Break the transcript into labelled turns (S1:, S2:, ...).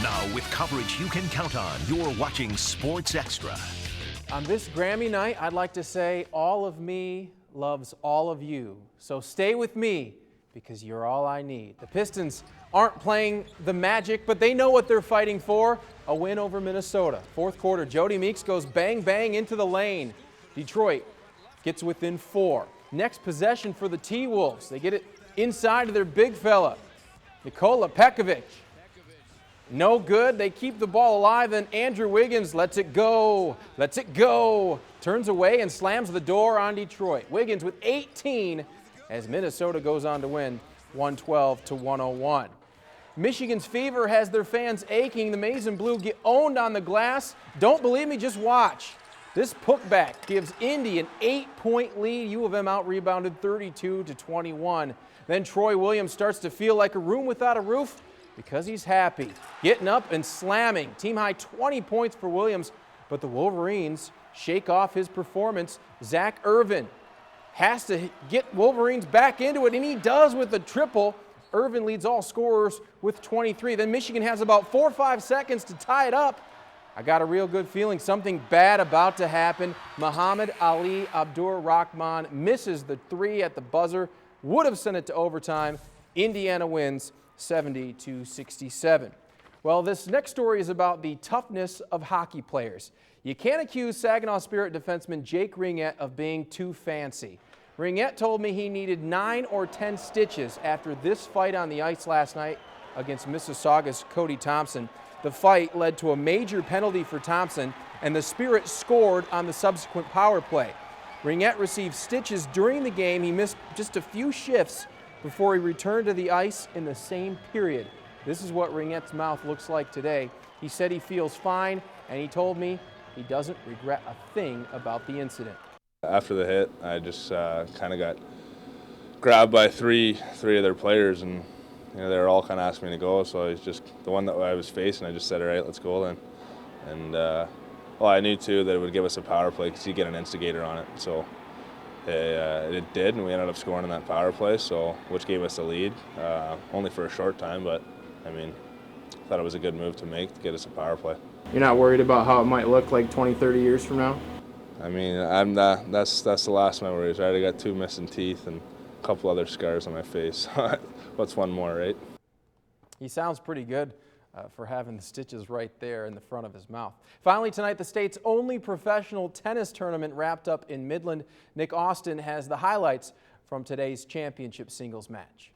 S1: Now, with coverage you can count on, you're watching Sports Extra.
S2: On this Grammy night, I'd like to say all of me loves all of you. So stay with me because you're all I need. The Pistons aren't playing the Magic, but they know what they're fighting for, a win over Minnesota. Fourth quarter, Jody Meeks goes bang, bang into the lane. Detroit gets within 4. Next possession for the T-Wolves. They get it inside of their big fella, Nikola Pekovic. No good. They keep the ball alive, and Andrew Wiggins lets it go. Turns away and slams the door on Detroit. Wiggins with 18 as Minnesota goes on to win 112-101. Michigan's Fever has their fans aching. The Maize and Blue get owned on the glass. Don't believe me? Just watch. This putback gives Indy an 8-point lead. U of M out-rebounded 32-21. Then Troy Williams starts to feel like a room without a roof because he's happy. Getting up and slamming. Team-high 20 points for Williams, but the Wolverines shake off his performance. Zach Irvin has to get Wolverines back into it, and he does with a triple. Irvin leads all scorers with 23. Then Michigan has about 4 or 5 seconds to tie it up. I got a real good feeling something bad about to happen. Muhammad Ali Abdur-Rahman misses the 3 at the buzzer. Would have sent it to overtime. Indiana wins 70-67. Well, this next story is about the toughness of hockey players. You can't accuse Saginaw Spirit defenseman Jake Ringette of being too fancy. Ringette told me he needed 9 or 10 stitches after this fight on the ice last night against Mississauga's Cody Thompson. The fight led to a major penalty for Thompson, and the Spirit scored on the subsequent power play. Ringette received stitches during the game. He missed just a few shifts before he returned to the ice in the same period. This is what Ringette's mouth looks like today. He said he feels fine, and he told me he doesn't regret a thing about the incident.
S3: After the hit, I just kind of got grabbed by three of their players, and they were all kind of asking me to go. So it's just the one that I was facing. I just said, "All right, let's go then." And I knew too that it would give us a power play because you get an instigator on it. So it did, and we ended up scoring in that power play, which gave us the lead, only for a short time. But I mean, I thought it was a good move to make to get us a power play.
S2: You're not worried about how it might look like 20, 30 years from now?
S3: I mean, that's the last of my worries, right? I got 2 missing teeth and a couple other scars on my face. What's one more, right?
S2: He sounds pretty good for having the stitches right there in the front of his mouth. Finally tonight, the state's only professional tennis tournament wrapped up in Midland. Nick Austin has the highlights from today's championship singles match.